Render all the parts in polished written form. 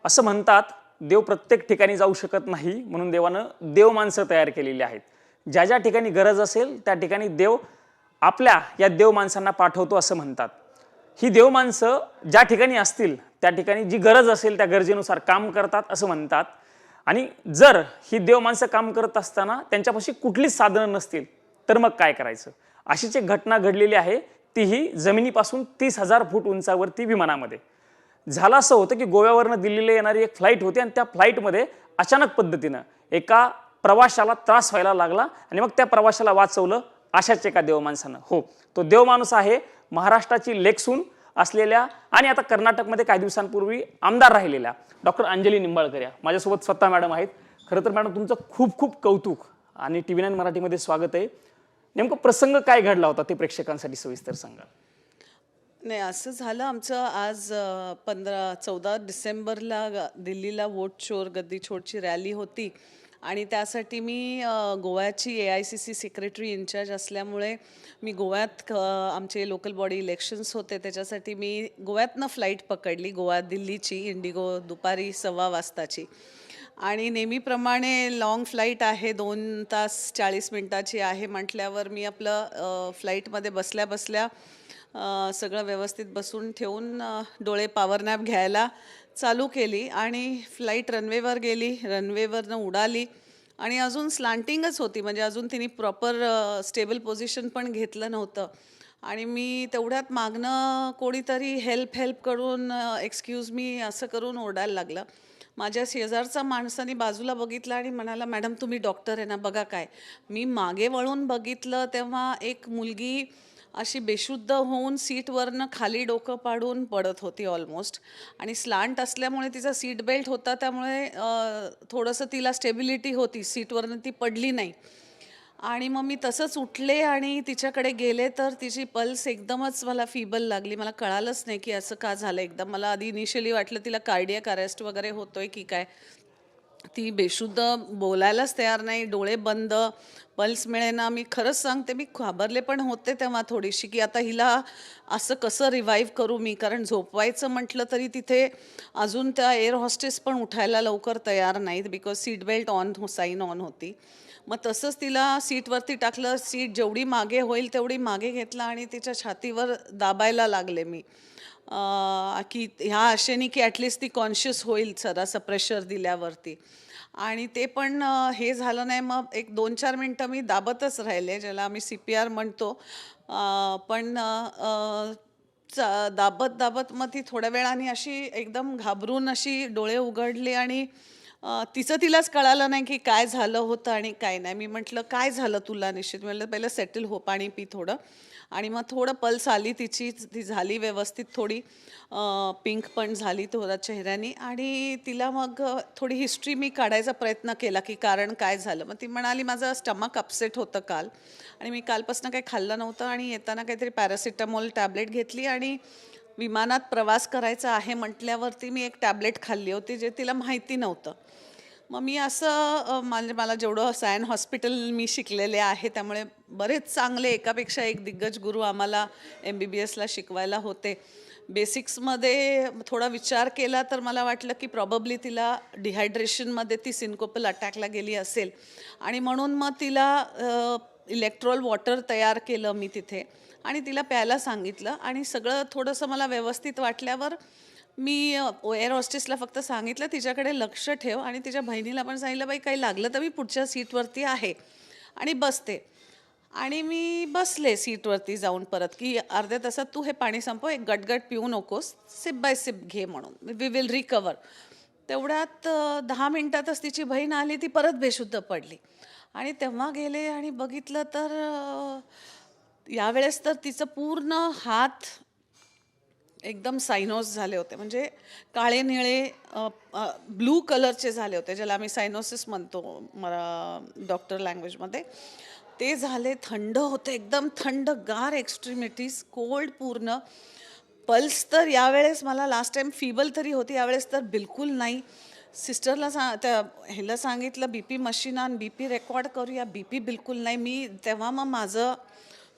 असं म्हणतात, देव प्रत्येक ठिकाणी जाऊ शकत नाही, म्हणून देवानं देव माणसं तयार केलेली आहेत. ज्या ज्या ठिकाणी गरज असेल त्या ठिकाणी देव आपल्या या देव माणसांना पाठवतो असं म्हणतात. ही देव माणसं ज्या ठिकाणी असतील त्या ठिकाणी जी गरज असेल त्या गरजेनुसार काम करतात असं म्हणतात. आणि जर ही देव माणसं काम करत असताना त्यांच्यापाशी कुठलीच साधनं नसतील तर मग काय करायचं? अशीच एक घटना घडलेली आहे, तीही जमिनीपासून 30,000 फूट उंचावरती विमानामध्ये. झालं असं होतं की गोव्यावरनं दिल्लीला येणारी एक फ्लाईट होती आणि त्या फ्लाईटमध्ये अचानक पद्धतीनं एका प्रवाशाला त्रास व्हायला लागला आणि मग त्या प्रवाशाला वाचवलं अशाच एका देवमाणसानं. हो, तो देवमाणूस आहे महाराष्ट्राची लेखसून असलेल्या आणि आता कर्नाटकमध्ये काही दिवसांपूर्वी आमदार राहिलेल्या डॉक्टर अंजली निंबाळकर. या माझ्यासोबत स्वतः मॅडम आहेत. खरं तर मॅडम तुमचं खूप खूप कौतुक आणि TV9 मराठीमध्ये स्वागत आहे. नेमकं प्रसंग काय घडला होता ते प्रेक्षकांसाठी सविस्तर सांगा. नाही, असं झालं आमचं आज 14 डिसेंबरला दिल्लीला वोट चोर गद्दी छोडची रॅली होती आणि त्यासाठी मी गोव्याची AICC सेक्रेटरी इन्चार्ज असल्यामुळे मी गोव्यात आमचे लोकल बॉडी इलेक्शन्स होते, त्याच्यासाठी मी गोव्यातनं फ्लाईट पकडली, गोवा दिल्लीची इंडिगो दुपारी 1:15 वाजताची. आणि नेहमीप्रमाणे लाँग फ्लाईट आहे, 2 तास 40 मिनटाची आहे म्हटल्यावर मी आपलं फ्लाईटमध्ये बसल्या बसल्या सगळं व्यवस्थित बसून ठेवून डोळे पॉवर नॅप घ्यायला चालू केली आणि फ्लाईट रनवेवर गेली, रनवेवरनं उडाली आणि अजून स्लांटिंगच होती, म्हणजे अजून तिने प्रॉपर स्टेबल पोझिशन पण घेतलं नव्हतं. आणि मी तेवढ्यात मागणं कोणीतरी हेल्प करून एक्सक्यूज मी असं करून ओरडायला लागलं. माझ्या शेजारचा माणसाने बाजूला बघितलं आणि म्हणाला, मॅडम तुम्ही डॉक्टर आहे ना, बघा काय. मी मागे वळून बघितलं तेव्हा एक मुलगी अशी बेशुद्ध होऊन सीटवरनं खाली डोकं पाडून पडत होती ऑलमोस्ट. आणि स्लांट असल्यामुळे तिचा सीट बेल्ट होता, त्यामुळे थोडंसं तिला स्टेबिलिटी होती, सीटवरनं ती पडली नाही. आणि मग मी तसंच उठले आणि तिच्याकडे गेले तर तिची पल्स एकदमच मला फीबल लागली. मला कळालंच नाही की असं का झालं. एकदम मला आधी इनिशियली वाटलं तिला कार्डियक अरेस्ट वगैरे होतोय की काय. ती बेशुद्ध, बोलायलाच तयार नाही, डोळे बंद, पल्स मिळेना. मी खरंच सांगते, मी घाबरले पण होते तेव्हा थोडीशी की आता हिला असं कसं रिवाईव्ह करू मी, कारण झोपवायचं म्हटलं तरी तिथे अजून त्या एअर हॉस्टेस पण उठायला लवकर तयार नाहीत, because seat belt sign on होती. मग तसंच तिला सीटवरती टाकलं, सीट जेवढी मागे होईल तेवढी मागे घेतला आणि तिच्या छातीवर दाबायला लागले मी की ह्या आशेने की ॲटलिस्ट ती कॉन्शियस होईल जरासं प्रेशर दिल्यावरती. आणि ते पण हे झालं नाही. मग एक 2-4 मिनटं मी दाबतच राहिले, ज्याला आम्ही CPR म्हणतो. पण दाबत मग ती थोड्या वेळाने अशी एकदम घाबरून अशी डोळे उघडले आणि तिचं तिलाच कळालं नाही की काय झालं होतं आणि काय नाही. मी म्हटलं, काय झालं तुला? निश्चित म्हटलं, पहिलं सेटल हो, पाणी पी थोडं. आणि मग थोडं पल्स आली तिची, ती झाली व्यवस्थित, थोडी पिंक पण झाली थोडा चेहऱ्याने. आणि तिला मग थोडी हिस्ट्री मी काढायचा प्रयत्न केला की कारण काय झालं. मग ती म्हणाली, माझं स्टमक अपसेट होतं काल आणि मी कालपासून काही खाल्लं नव्हतं आणि येताना काहीतरी पॅरासिटामॉल टॅबलेट घेतली आणि विमानात प्रवास करायचा आहे म्हटल्यावरती मी एक टॅबलेट खाल्ली होती, जे तिला माहिती नव्हतं. मग मी असं मला जेवढं सायन हॉस्पिटल मी शिकलेले आहे, त्यामुळे बरेच चांगले एकापेक्षा एक दिग्गज गुरु आम्हाला MBBSला शिकवायला होते. बेसिक्समध्ये थोडा विचार केला तर मला वाटलं की प्रॉबब्ली तिला डिहायड्रेशनमध्ये ती सिन्कोपल अटॅकला गेली असेल आणि म्हणून मग तिला इलेक्ट्रॉल वॉटर तयार केलं मी तिथे आणि तिला प्यायला सांगितलं. आणि सगळं थोडंसं मला व्यवस्थित वाटल्यावर मी एअर हॉस्टेसला फक्त सांगितलं, तिच्याकडे लक्ष ठेव, आणि तिच्या बहिणीला पण सांगितलं, बाई काही लागलं तर मी पुढच्या सीटवरती आहे आणि बसते. आणि मी बसले सीटवरती जाऊन परत की अर्ध्या तासात तू हे पाणी संपव, एक गटगट पिऊ नकोस, सिप बाय सिप घे म्हणून, वी विल रिकवर. तेवढ्यात 10 मिनिटातच तिची बहीण आली, ती परत बेशुद्ध पडली. आणि तेव्हा गेले आणि बघितलं तर यावेळेस तर तिचं पूर्ण हात एकदम सायनोस झाले होते, म्हणजे काळे निळे ब्लू कलरचे झाले होते, ज्याला आम्ही सायनोसिस म्हणतो डॉक्टर लँग्वेजमध्ये. ते झाले, थंड होते, एकदम थंडगार एक्स्ट्रीमिटीज, कोल्ड पूर्ण. पल्स तर यावेळेस मला लास्ट टाईम फीबल तरी होती, यावेळेस तर बिलकुल नाही. सिस्टरला त्या ह्याला सांगितलं BP मशीन आण, BP रेकॉर्ड करूया, BP बिलकुल नाही. मी तेव्हा मग माझं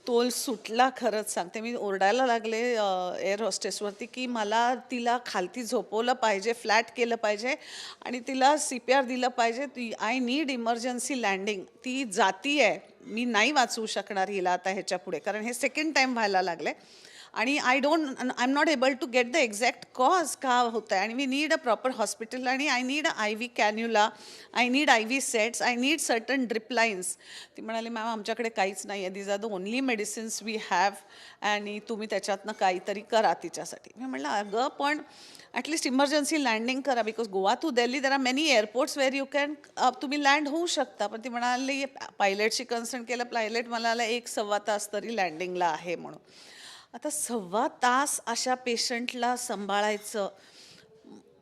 तोल सुटला. खरंच सांगते, मी ओरडायला लागले एअर हॉस्टेसवरती की मला तिला खालती झोपवलं पाहिजे, फ्लॅट केलं पाहिजे आणि तिला CPR दिलं पाहिजे. I need emergency landing. ती जाती आहे, मी नाही वाचवू शकणार हिला आता ह्याच्या पुढे, कारण हे सेकंड टाईम व्हायला लागले आणि I am not able to get the exact cause का होतं आहे. आणि we need a proper hospital आणि I need IV cannula, I need IV sets, I need certain drip lines. ती म्हणाली मॅम आमच्याकडे काहीच नाही आहे, these are the only medicines we have आणि तुम्ही त्याच्यातनं काहीतरी करा तिच्यासाठी. मी म्हटलं अगं पण ॲटलिस्ट इमर्जन्सी लँडिंग करा, because Goa to Delhi there are many airports where you can तुम्ही लँड होऊ शकता. पण ती म्हणाली पायलटशी कन्सल्ट केलं, पायलट म्हणाला 1-1.25 तास तरी लँडिंगला आहे म्हणून. आता 1.25 तास अशा पेशंटला सांभाळायचं,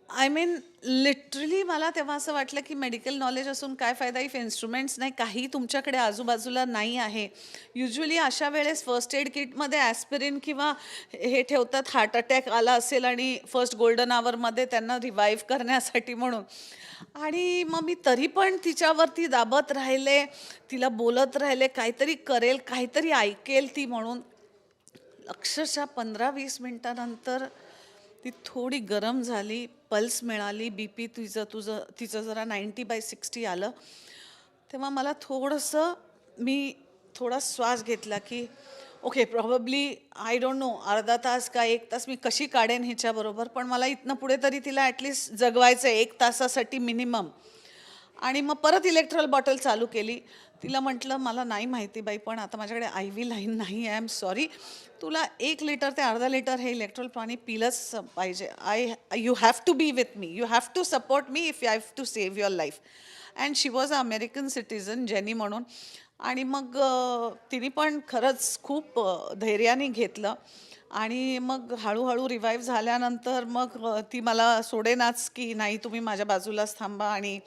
आय मीन लिटरली मला तेव्हा असं वाटलं की मेडिकल नॉलेज असून काय फायदा इफ इन्स्ट्रुमेंट्स नाही, काही तुमच्याकडे आजूबाजूला नाही आहे. युजली अशा वेळेस फर्स्ट एड किटमध्ये ॲस्पिरिन किंवा हे ठेवतात, हार्ट अटॅक आला असेल आणि फर्स्ट गोल्डन आवरमध्ये त्यांना रिवाईव्ह करण्यासाठी म्हणून. आणि मग मी तरी पण तिच्यावरती दाबत राहिले, तिला बोलत राहिले काहीतरी करेल, काहीतरी ऐकेल ती म्हणून. अक्षरशः 15-20 मिनटानंतर ती थोडी गरम झाली, पल्स मिळाली, BP तिचं जरा 90/60 आलं. तेव्हा मला मी थोडा श्वास घेतला की okay probably I don't know अर्धा तास का 1 तास मी कशी काढेन हिच्याबरोबर, पण मला इथनं पुढे तरी तिला ॲटलिस्ट जगवायचं आहे 1 तासासाठी मिनिमम. आणि मग परत इलेक्ट्रॉल बॉटल चालू केली. तिला म्हटलं मला नाही माहिती बाई, पण आता माझ्याकडे IV लाईन नाही, आय एम सॉरी, तुला 1 लिटर ते अर्धा लिटर हे इलेक्ट्रॉल पाणी पिलंच पाहिजे. You have to be with me, you have to support me if you have to save your life. And she was a American citizen Jenny म्हणून. आणि मग तिने पण खरंच खूप धैर्याने घेतलं आणि मग हळूहळू रिवाईव्ह झाल्यानंतर मग ती मला सोडेनाच की नाही तुम्ही माझ्या बाजूलाच थांबा आणि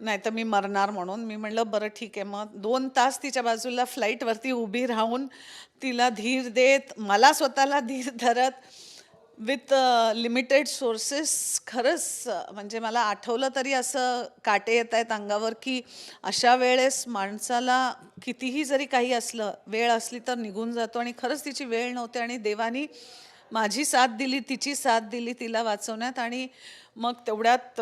नाही तर मी मरणार म्हणून. मी म्हटलं बरं ठीक आहे. मग 2 तास तिच्या बाजूला फ्लाईटवरती उभी राहून तिला धीर देत, मला स्वतःला धीर धरत, विथ लिमिटेड सोर्सेस. खरंच म्हणजे मला आठवलं तरी असं काटे येत आहेत अंगावर की अशा वेळेस माणसाला कितीही जरी काही असलं, वेळ असली तर निघून जातो आणि खरंच तिची वेळ नव्हती आणि देवानी माझी साथ दिली, तिची साथ दिली तिला वाचवण्यात. आणि मग तेवढ्यात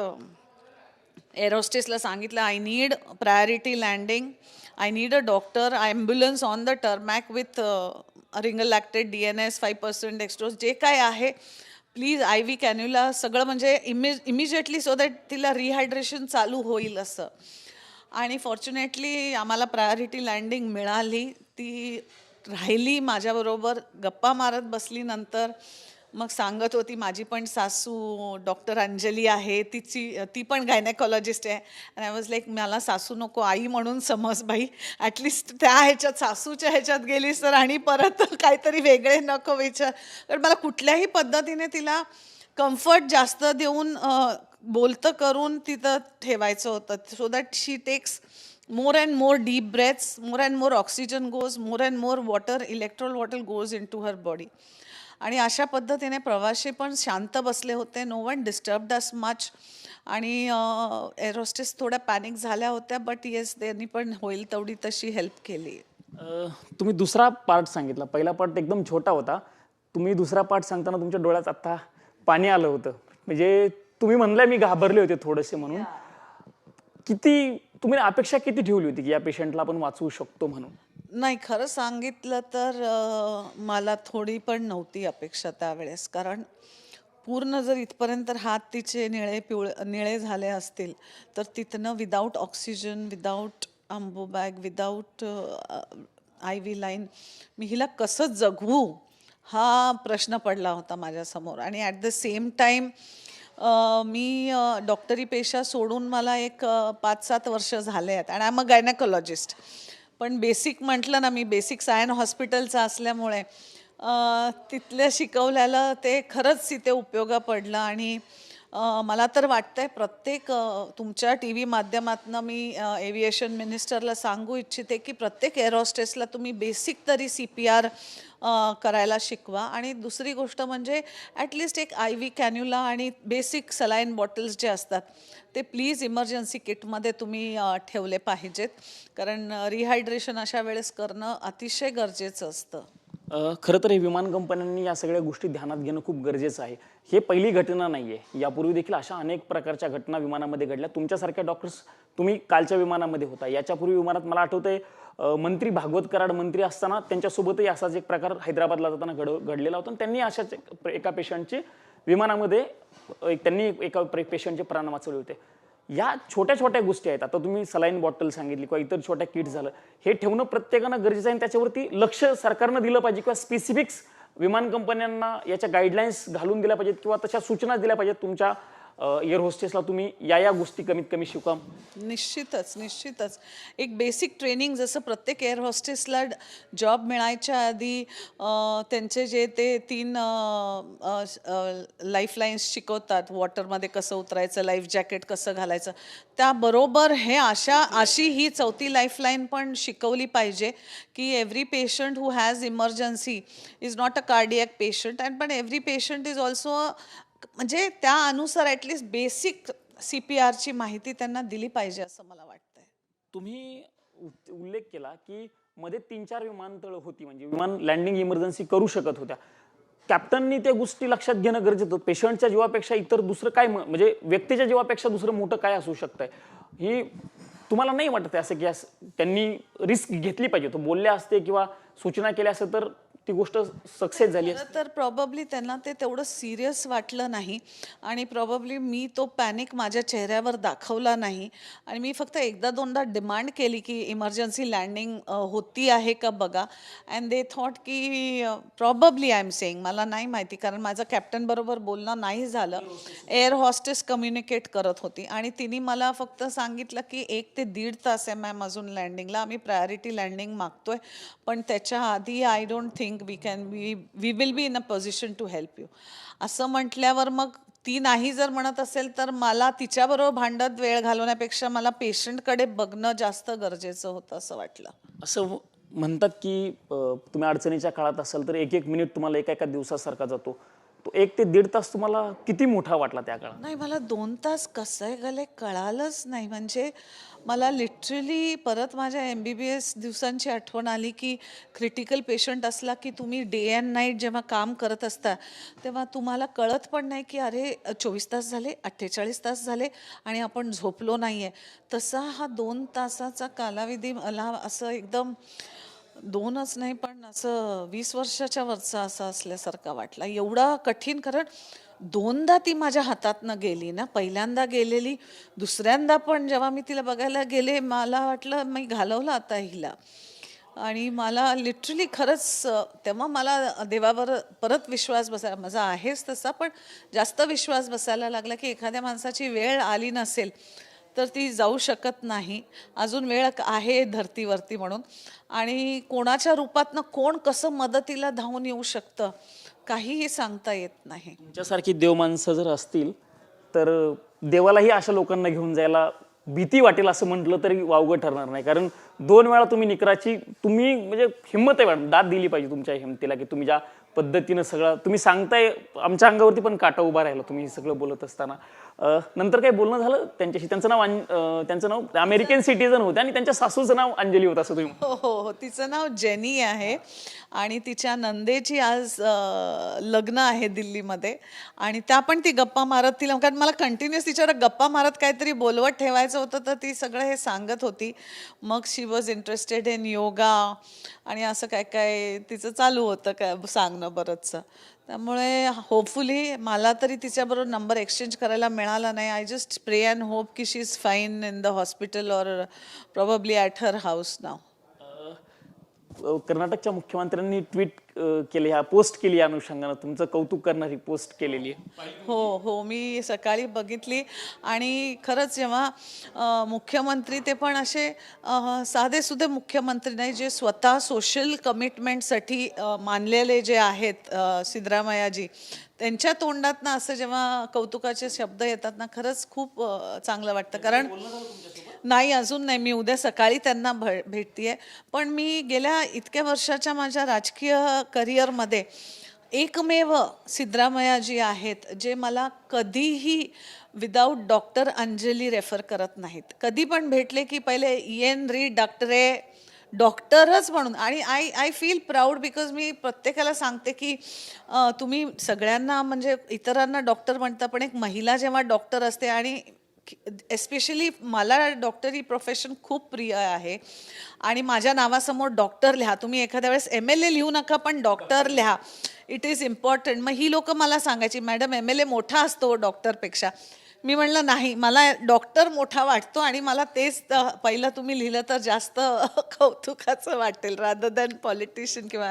एअर होस्टेसला सांगितलं I need priority landing, I need a doctor, ambulance on the tarmac with ringer lactate DNS 5% dextrose जे काय आहे प्लीज, IV कॅन्युला सगळं, म्हणजे इमिजिएटली सो दॅट तिला रिहायड्रेशन चालू होईल असं. आणि फॉर्च्युनेटली आम्हाला प्रायोरिटी लँडिंग मिळाली. ती राहिली माझ्याबरोबर, गप्पा मारत बसली. नंतर मग सांगत होती माझी पण सासू डॉक्टर अंजली आहे, ती पण गायनेकॉलॉजिस्ट आहे. आणि आय वॉज लाईक मला सासू नको, आई म्हणून समज बाई, ॲटलिस्ट त्या ह्याच्यात सासूच्या ह्याच्यात गेलीस तर आणि परत काहीतरी वेगळे नको विचार. कारण मला कुठल्याही पद्धतीने तिला कम्फर्ट जास्त देऊन बोलतं करून तिथं ठेवायचं होतं, so that she takes more and more deep breaths, more and more oxygen goes, more and more water, electrol water goes into her body. आणि अशा पद्धतीने प्रवासी पण शांत बसले होते, नो वन डिस्टर्ब्ड अस मच. आणि एअर होस्टेस थोड्या पॅनिक झाल्या होत्या, बट येस त्यांनी पण होईल तेवढी तशी हेल्प केली. तुम्ही दुसरा पार्ट सांगितला, पहिला पार्ट एकदम छोटा होता. तुम्ही दुसरा पार्ट सांगताना तुमच्या डोळ्यात आता पाणी आलं होतं. म्हणजे तुम्ही म्हणलाय मी घाबरले होते थोडेसे म्हणून. तुम्ही अपेक्षा किती ठेवली होती की या पेशंटला आपण वाचवू शकतो म्हणून? नाही, खरं सांगितलं तर मला थोडी पण नव्हती अपेक्षा त्यावेळेस. कारण पूर्ण जर इथपर्यंत हात तिचे निळे झाले असतील तर तिथनं विदाऊट ऑक्सिजन, विदाऊट आंबो बॅग, विदाऊट IV लाईन मी हिला कसं जगवू हा प्रश्न पडला होता माझ्यासमोर. आणि ॲट द सेम टाईम मी डॉक्टरी पेशा सोडून मला एक 5-7 वर्ष झाले आहेत आणि आय एम अ गायनेकॉलॉजिस्ट. पण बेसिक म्हटलं ना, मी बेसिक सायन हॉस्पिटलचं असल्यामुळे तिथल्या शिकवल्याला ते खरंच इथे उपयोगा पडलं. आणि मला तर वाटतंय प्रत्येक तुमच्या टी व्ही माध्यमातनं मी एव्हिएशन मिनिस्टरला सांगू इच्छिते की प्रत्येक एअर हॉस्टेसला तुम्ही बेसिक तरी CPR करायला शिकवा. आणि दुसरी गोष्ट म्हणजे ॲटलिस्ट एक IV कॅन्युला आणि बेसिक सलाईन बॉटल्स जे असतात ते प्लीज इमर्जन्सी किटमध्ये तुम्ही ठेवले पाहिजेत, कारण रिहायड्रेशन अशा वेळेस करणं अतिशय गरजेचं असतं. खरं तर हे विमान कंपन्यांनी या सगळ्या गोष्टी ध्यानात घेणं खूप गरजेचं आहे. हे पहिली घटना नाही आहे. यापूर्वी देखील अशा अनेक प्रकारच्या घटना विमानामध्ये घडल्या. तुमच्यासारख्या डॉक्टर्स तुम्ही कालच्या विमानामध्ये होता. याच्यापूर्वी विमानात मला आठवतंय मंत्री भागवत कराड मंत्री असताना त्यांच्यासोबतही असाच एक प्रकार हैदराबादला जाताना घडलेला होता आणि त्यांनी अशाच एका पेशंटचे विमानामध्ये त्यांनी एका पेशंटचे प्राण वाचवले होते. या छोट्या छोट्या गोष्टी आहेत. आता तुम्ही सलाईन बॉटल सांगितली किंवा इतर छोट्या किट झालं, हे ठेवणं प्रत्येकानं गरजेचं आहे आणि त्याच्यावरती लक्ष सरकारनं दिलं पाहिजे किंवा स्पेसिफिक्स विमान कंपन्यांना याच्या गाईडलाईन्स घालून दिल्या पाहिजेत किंवा तशा सूचना दिल्या पाहिजेत. तुमच्या एअर होस्टेसला तुम्ही या गोष्टी कमीत कमी शिकवा. निश्चितच एक बेसिक ट्रेनिंग जसं प्रत्येक एअर हॉस्टेसला जॉब मिळायच्या आधी त्यांचे जे ते 3 लाईफलाईन्स शिकवतात, वॉटरमध्ये कसं उतरायचं, लाईफ जॅकेट कसं घालायचं, त्याबरोबर अशी ही 4थी लाईफलाईन पण शिकवली पाहिजे की every patient who has emergency is not a cardiac patient and पण एव्हरी पेशंट इज ऑल्सो, म्हणजे त्या अनुसार ॲटलिस्ट बेसिक CPRची माहिती त्यांना दिली पाहिजे असं मला वाटतंय. तुम्ही उल्लेख केला की मध्ये 3-4 विमानतळ होती, म्हणजे विमान लँडिंग इमर्जन्सी करू शकत होत्या. कॅप्टननी त्या गोष्टी लक्षात घेणं गरजेचं होतं. पेशंटच्या जीवापेक्षा इतर दुसरं काय, म्हणजे व्यक्तीच्या जीवापेक्षा दुसरं मोठं काय असू शकतंय? ही तुम्हाला नाही वाटत असं की त्यांनी रिस्क घेतली पाहिजे? तो बोलले असते किंवा सूचना केल्या असं तर ती गोष्ट सक्सेस झाली असती. तर प्रॉबब्ली त्यांना ते तेवढं सिरियस वाटलं नाही आणि प्रॉबब्ली मी तो पॅनिक माझ्या चेहऱ्यावर दाखवला नाही आणि मी फक्त एकदा दोनदा डिमांड केली की इमर्जन्सी लँडिंग होती आहे का बघा. अँड दे थॉट की प्रॉबब्ली आय एम सेईंग, मला नाही माहिती कारण माझं कॅप्टन बरोबर बोलणं नाही झालं. एअर हॉस्टेस कम्युनिकेट करत होती आणि तिने मला फक्त सांगितलं की 1 ते 1.5 तास आहे मॅम अजून लँडिंगला, आम्ही प्रायोरिटी लँडिंग मागतोय, पण त्याच्या आधी I don't think we will be in a position to help you असं म्हटल्यावर मग ती नाही जर म्हणत असेल तर मला तिच्याबरोबर भांडत वेळ घालवण्यापेक्षा मला पेशंटकडे बघणं जास्त गरजेचं होतं असं वाटलं. असं म्हणतात की तुम्ही अडचणीच्या काळात असाल तर 1-1 मिनिट तुम्हाला एका दिवसासारखा जातो. तो 1 ते 1.5 तास तुम्हाला किती मोठा वाटला त्या काळात? नाही, मला 2 तास कसं गेले कळालंच नाही. म्हणजे मला लिटरली परत माझ्या MBBS दिवसांची आठवण आली की क्रिटिकल पेशंट असला की तुम्ही डे अँड नाईट जेव्हा काम करत असता तेव्हा तुम्हाला कळत पण नाही की अरे 24 तास झाले, 48 तास झाले आणि आपण झोपलो नाही आहे. तसा हा 2 तासाचा कालावधी मला असं एकदम 2च नाही पण असं 20 वर्षाच्या वरचा असा असल्यासारखा वाटला. एवढा कठीण, कारण 2दा ती माझ्या हातातनं गेली ना. पहिल्यांदा गेलेली, दुसऱ्यांदा पण जेव्हा मी तिला बघायला गेले मला वाटलं मी घालवलं आता हिला. आणि मला लिटरली खरंच तेव्हा मला देवावर परत विश्वास बसायला, माझा आहेच तसा पण जास्त विश्वास बसायला लागला की एखाद्या माणसाची वेळ आली नसेल तर ती जाऊ शकत नाही. अजून वेळ आहे धर्तीवरती म्हणून. आणि कोणाच्या रूपातनं कोण कसं मदतीला धावून येऊ शकतं काहीही सांगता येत नाही. तुमच्यासारखी देव माणसं जर असतील तर देवालाही अशा लोकांना घेऊन जायला भीती वाटेल असं म्हटलं तरी वावगं ठरणार नाही. कारण 2 वेळा तुम्ही निकराची म्हणजे हिंमत आहे मॅडम, दाद दिली पाहिजे तुमच्या हिमतीला की तुम्ही ज्या पद्धतीनं सगळं तुम्ही सांगताय, आमच्या अंगावरती पण काटा उभा राहिला तुम्ही हे सगळं बोलत असताना. नंतर काही बोलणं झालं त्यांच्याशी? त्यांचं नाव अमेरिकन सिटीजन होते आणि त्यांच्या सासूचं नाव अंजली होतं असं तुम्ही? हो, तिचं नाव जेनी आहे आणि तिच्या नंदेची आज लग्न आहे दिल्लीमध्ये आणि त्या पण ती गप्पा मारत, तिला कारण मला कंटिन्युअस तिच्यावर गप्पा मारत काहीतरी बोलवत ठेवायचं होतं तर ती सगळं हे सांगत होती. मग शी वॉज इंटरेस्टेड इन योगा आणि असं काय काय तिचं चालू होतं काय सांगणं बरंचसं. त्यामुळे होपफुली मला तरी तिच्याबरोबर नंबर एक्सचेंज करायला मिळाला नाही. I just pray and hope की she is fine in the hospital or probably at her house now. कर्नाटकच्या मुख्यमंत्र्यांनी ट्विट केले, ह्या पोस्ट केली, या अनुषंगानं तुमचं कौतुक करणारी पोस्ट केलेली आहे. हो, मी सकाळी बघितली आणि खरंच जेव्हा मुख्यमंत्री ते पण असे साधेसुधे मुख्यमंत्री नाही, जे स्वतः सोशल कमिटमेंटसाठी मानलेले जे आहेत सिद्धरामय्याजी, त्यांच्या तोंडातनं असं जेव्हा कौतुकाचे शब्द येतात ना, खरंच खूप चांगलं वाटतं. कारण नाही, अजून नाही, मी उद्या सकाळी त्यांना भेटतीये. पण मी गेल्या इतक्या वर्षाच्या माझ्या राजकीय करिअरमध्ये एकमेव सिद्धरामय्याजी आहेत जे मला कधीही विदाऊट डॉक्टर अंजली रेफर करत नाहीत. कधी पण भेटले की पहिले येन री डॉक्टरे, डॉक्टरच म्हणून. आणि आय फील प्राऊड, बिकॉज मी प्रत्येकाला सांगते की तुम्ही सगळ्यांना म्हणजे इतरांना डॉक्टर म्हणता, पण एक महिला जेव्हा डॉक्टर असते, आणि एस्पेशली मला डॉक्टर ही प्रोफेशन खूप प्रिय आहे, आणि माझ्या नावासमोर डॉक्टर लिहा. तुम्ही एखाद्या वेळेस MLA लिहू नका, पण डॉक्टर लिहा, इट इज इम्पॉर्टंट. मग ही लोक मला सांगायची, मॅडम MLA मोठा असतो डॉक्टरपेक्षा. मी म्हणलं नाही, मला डॉक्टर मोठा वाटतो, आणि मला तेच पहिलं तुम्ही लिहिलं तर जास्त कौतुकाचं वाटेल रादर दॅन पॉलिटिशियन किंवा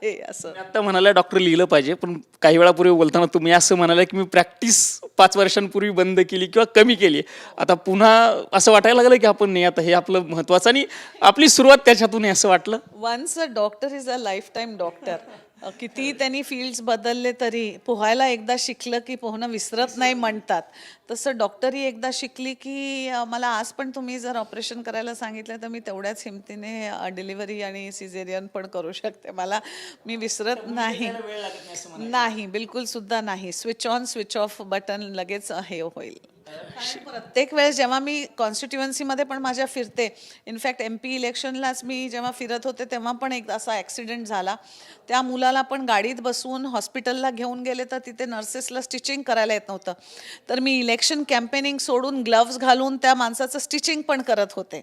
हे असं. आता म्हणाला डॉक्टर लिहिलं पाहिजे, पण काही वेळापूर्वी बोलताना तुम्ही असं म्हणाला की मी प्रॅक्टिस 5 वर्षांपूर्वी बंद केली किंवा कमी केली, आता पुन्हा असं वाटायला लागलं की आपण नाही, आता हे आपलं महत्वाचं आणि आपली सुरुवात त्याच्यातून असं वाटलं. Once a doctor is a life time doctor. किती त्यांनी फील्ड्स बदलले तरी पोहायला एकदा शिकलं की पोहणं विसरत नाही म्हणतात, तसं डॉक्टरी एकदा शिकली की मला आज पण तुम्ही जर ऑपरेशन करायला सांगितलं तर मी तेवढ्याच हिमतीने डिलिव्हरी आणि सिझेरियन पण करू शकते. मी विसरत नाही, बिलकुल सुद्धा नाही. Switch on switch off button लगेच हे होईल. प्रत्येक वेळेस जेव्हा मी कॉन्स्टिट्युएन्सीमध्ये पण माझ्या फिरते, इनफॅक्ट MP इलेक्शनलाच मी जेव्हा फिरत होते तेव्हा पण एक असा ॲक्सिडेंट झाला. त्या मुलाला पण गाडीत बसवून हॉस्पिटलला घेऊन गेले, तर तिथे नर्सेसला स्टिचिंग करायला येत नव्हतं, तर मी इलेक्शन कॅम्पेनिंग सोडून ग्लव्स घालून त्या माणसाचं स्टिचिंग पण करत होते.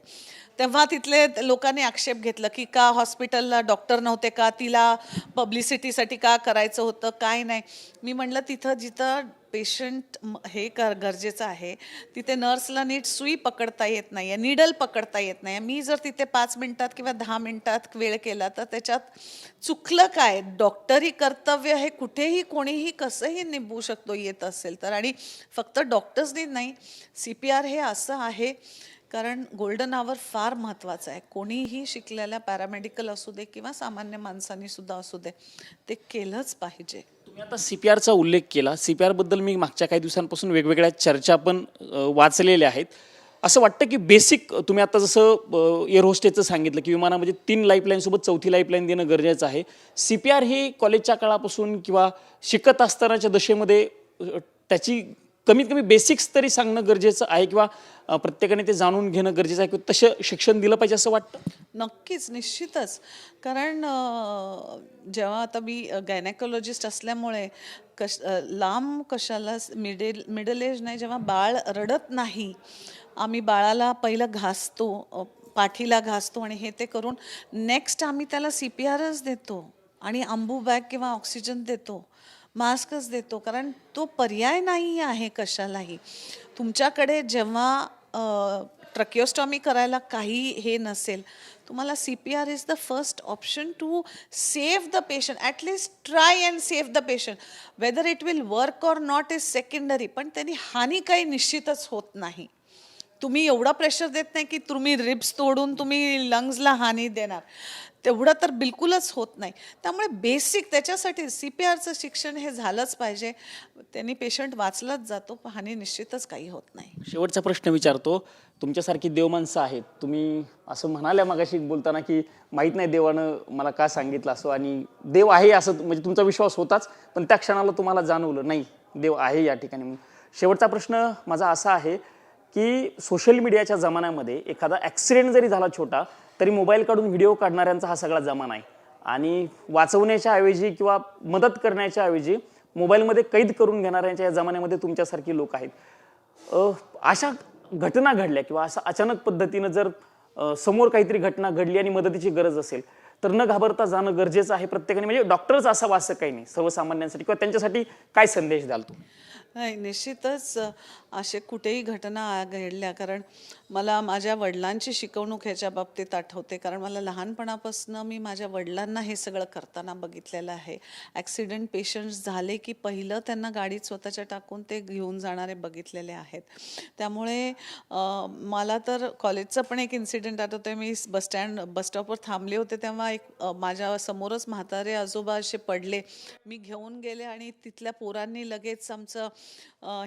तेव्हा तिथले लोकांनी आक्षेप घेतलं की का हॉस्पिटलला डॉक्टर नव्हते का, तिला पब्लिसिटीसाठी का करायचं होतं, काय नाही. मी म्हणलं तिथं जिथं पेशंट हे गरजेचं आहे तिथे नर्सला नीट सुई पकडता येत नाही आहे, निडल पकडता येत नाही. मी जर तिथे 5 मिनिटात किंवा 10 मिनिटात वेळ केला तर त्याच्यात चुकलं काय. डॉक्टरी कर्तव्य हे कुठेही कोणीही कसंही निभवू शकतो येत असेल तर. आणि फक्त डॉक्टर्सनी नाही, CPR हे असं आहे कारण गोल्डन आवर फार महत्त्वाचं आहे. कोणीही शिकलेल्या पॅरामेडिकल असू दे किंवा सामान्य माणसांनी सुद्धा असू दे, ते केलंच पाहिजे. तुम्ही आता CPRचा उल्लेख केला. CPR बद्दल मी मागच्या काही दिवसांपासून वेगवेगळ्या चर्चा पण वाचलेल्या आहेत. असं वाटतं की बेसिक तुम्ही आता जसं एअर होस्टेसचं सांगितलं की विमानामध्ये 3 लाईफलाईनसोबत 4थी लाईफलाईन देणं गरजेचं आहे. CPR ही कॉलेजच्या काळापासून किंवा शिकत असतानाच्या दशेमध्ये त्याची कमीत कमी बेसिक्स तरी सांगणं गरजेचं आहे, किंवा प्रत्येकाने ते जाणून घेणं गरजेचं आहे, किंवा तसं शिक्षण दिलं पाहिजे असं वाटतं. नक्कीच, निश्चितच. कारण जेव्हा आता मी गायनेकोलॉजिस्ट असल्यामुळे लांब कशाला मिडल एज नाही, जेव्हा बाळ रडत नाही आम्ही बाळाला पहिलं घासतो, पाठीला घासतो आणि हे ते करून नेक्स्ट आम्ही त्याला CPRच देतो आणि अंबू बॅग किंवा ऑक्सिजन देतो, मास्कच देतो, कारण तो पर्याय नाही आहे कशालाही. तुमच्याकडे जेव्हा ट्रकिओस्टॉमी करायला काही हे नसेल, तुम्हाला CPR is the first option to save the patient. At least try and save the patient. Whether it will work or not is secondary, पण त्यांनी हानी काही निश्चितच होत नाही. तुम्ही एवढा प्रेशर देत नाही की तुम्ही रिब्स तोडून तुम्ही लंग्सला हानी देणार, तेवढं तर बिलकुलच होत नाही. त्यामुळे बेसिक त्याच्यासाठी CPRचं शिक्षण हे झालंच पाहिजे. त्यांनी पेशंट वाचलाच जातो, हानी निश्चितच काही होत नाही. शेवटचा प्रश्न विचारतो. तुमच्यासारखी देवमाणसं आहेत, तुम्ही असं म्हणाल्या मगाशी बोलताना की माहीत नाही देवानं मला का सांगितलं असं, आणि देव आहे असं म्हणजे तुमचा विश्वास होताच, पण त्या क्षणाला तुम्हाला जाणवलं नाही देव आहे या ठिकाणी. शेवटचा प्रश्न माझा असा आहे की सोशल मीडियाच्या जमान्यामध्ये एखादा ॲक्सिडेंट जरी झाला छोटा, तरी मोबाईल काढून व्हिडिओ काढणाऱ्यांचा हा सगळा जमाना आहे, आणि वाचवण्याच्या ऐवजी किंवा मदत करण्याच्या ऐवजी मोबाईलमध्ये कैद करून घेणाऱ्यांच्या या जमान्यामध्ये तुमच्यासारखी लोक आहेत. अशा घटना घडल्या किंवा असं अचानक पद्धतीनं जर समोर काहीतरी घटना घडली आणि मदतीची गरज असेल, तर न घाबरता जाणं गरजेचं आहे प्रत्येकाने. म्हणजे डॉक्टरच असावं असं काही नाही, सर्वसामान्यांसाठी किंवा त्यांच्यासाठी काय संदेश द्याल तुम्ही? नाही, निश्चितच असे कुठेही घटना घडल्या, कारण मला माझ्या वडिलांची शिकवणूक ह्याच्या बाबतीत आठवते, कारण मला लहानपणापासून मी माझ्या वडिलांना हे सगळं करताना बघितलेलं आहे. ॲक्सिडेंट पेशंट्स झाले की पहिलं त्यांना गाडीत स्वतःच्या टाकून ते घेऊन जाणारे बघितलेले आहेत. त्यामुळे मला तर कॉलेजचं पण एक इन्सिडेंट आठवतं आहे. मी बसस्टॉपवर थांबले होते, तेव्हा एक माझ्या समोरच म्हातारे आजोबा असे पडले. मी घेऊन गेले आणि तिथल्या पोरांनी लगेच आमचं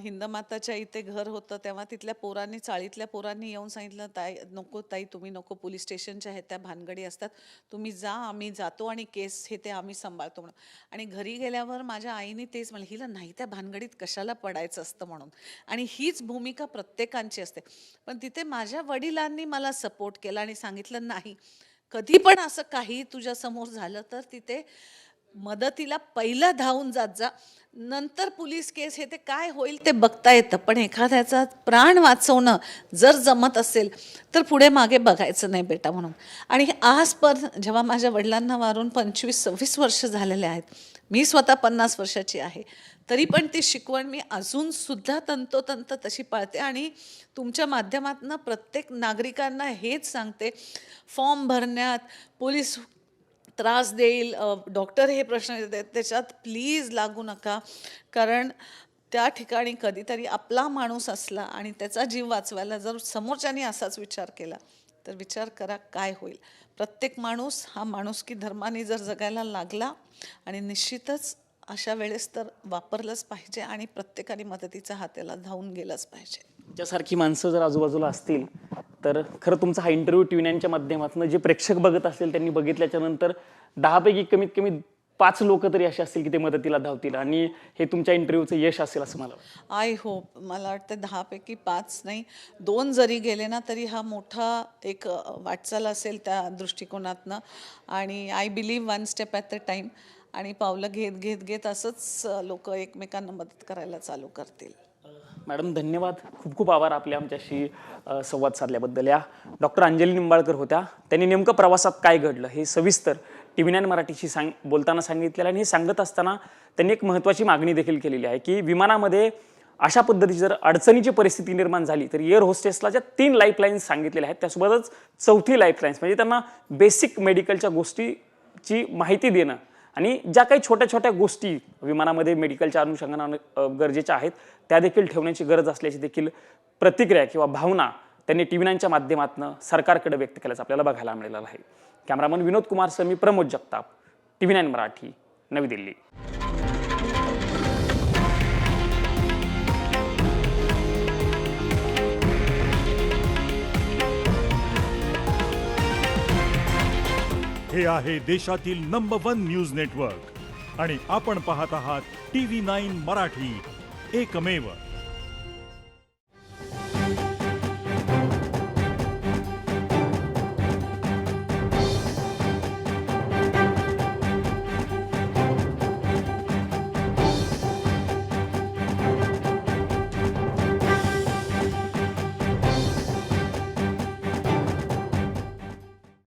हिंदमाताच्या इथे घर होतं, तेव्हा तिथल्या पोरांनी, चाळीतल्या पोरांनी येऊन सांगितलं, ताई नको, ताई तुम्ही नको, पोलीस स्टेशनच्या आहेत त्या भानगडी असतात, तुम्ही जा, आम्ही जातो आणि केस हे ते आम्ही सांभाळतो म्हणून. आणि घरी गेल्यावर माझ्या आईने तेच म्हणलं, हिला नाही त्या भानगडीत कशाला पडायचं असतं म्हणून. आणि हीच भूमिका प्रत्येकांची असते. पण तिथे माझ्या वडिलांनी मला सपोर्ट केला आणि सांगितलं, नाही, कधी पण असं काही तुझ्या समोर झालं तर तिथे मदतीला पहिला धावून जात जा, नंतर पोलीस केस हे ते काय होईल ते बघता येतं, पण एखाद्याचा प्राण वाचवणं जर जमत असेल तर पुढे मागे बघायचं नाही बेटा म्हणून. आणि आज पण जेव्हा माझ्या वडिलांना वारून 25-26 वर्ष झालेले आहेत, मी स्वतः 50 वर्षाची आहे, तरी पण ती शिकवण मी अजूनसुद्धा तंतोतंत तशी पाळते. आणि तुमच्या माध्यमातून प्रत्येक नागरिकांना हेच सांगते, फॉर्म भरण्यात पोलीस त्रास देईल, डॉक्टर हे प्रश्न देतात, त्याच्यात प्लीज लागू नका. कारण त्या ठिकाणी कधीतरी आपला माणूस असला आणि त्याचा जीव वाचवायला जर समोरच्यानी असाच विचार केला तर विचार करा काय होईल. प्रत्येक माणूस हा माणुसकी धर्माने जर जगायला लागला, आणि निश्चितच अशा वेळेस तर वापरलंच पाहिजे आणि प्रत्येकाने मदतीचा हाताला धावून गेलंच पाहिजे. तुमच्यासारखी माणसं जर आजूबाजूला असतील तर खरं तुमचा हा इंटरव्ह्यू टी9च्या माध्यमातून जे प्रेक्षक बघत असतील त्यांनी बघितल्याच्या नंतर 10 पैकी कमीत कमी 5 लोक तरी असे असतील की ते मदतीला धावतील आणि हे तुमच्या इंटरव्ह्यूचं यश असेल असं मला वाटतं. आय होप, मला वाटतं 10 पैकी 5 नाही, 2 जरी गेले ना तरी हा मोठा एक वाटचाल असेल त्या दृष्टिकोनातनं. आणि I believe 1 step at the time, आणि पावलं घेत घेत घेत असंच लोक एकमेकांना मदत करायला चालू करतील. मॅडम धन्यवाद, खूप खूप आभार आपल्या आमच्याशी संवाद साधल्याबद्दल. या डॉक्टर अंजली निंबाळकर होत्या. त्यांनी नेमकं प्रवासात काय घडलं हे सविस्तर टी9 मराठीशी बोलताना सांगितलेलं. आणि हे सांगत असताना त्यांनी एक महत्त्वाची मागणी देखील केलेली आहे की विमानामध्ये अशा पद्धतीची जर अडचणीची परिस्थिती निर्माण झाली तर एअर होस्टेसला ज्या 3 लाईफलाईन्स सांगितलेल्या आहेत त्यासोबतच 4थी लाईफलाईन्स म्हणजे त्यांना बेसिक मेडिकलच्या गोष्टीची माहिती देणं आणि ज्या काही छोट्या छोट्या गोष्टी विमानामध्ये मेडिकलच्या अनुषंगानं गरजेच्या आहेत त्या देखील ठेवण्याची गरज असल्याची देखील प्रतिक्रिया किंवा भावना त्यांनी टी9च्या माध्यमातून सरकारकडे व्यक्त केल्याचं आपल्याला बघायला मिळालेलं आहे. कॅमेरामन विनोद कुमार सह मी प्रमोद जगताप, टी9 मराठी, नवी दिल्ली. हे आहे देशातील नंबर 1 न्यूज नेटवर्क आणि आपण पाहत आहात TV9 मराठी, एकमेव.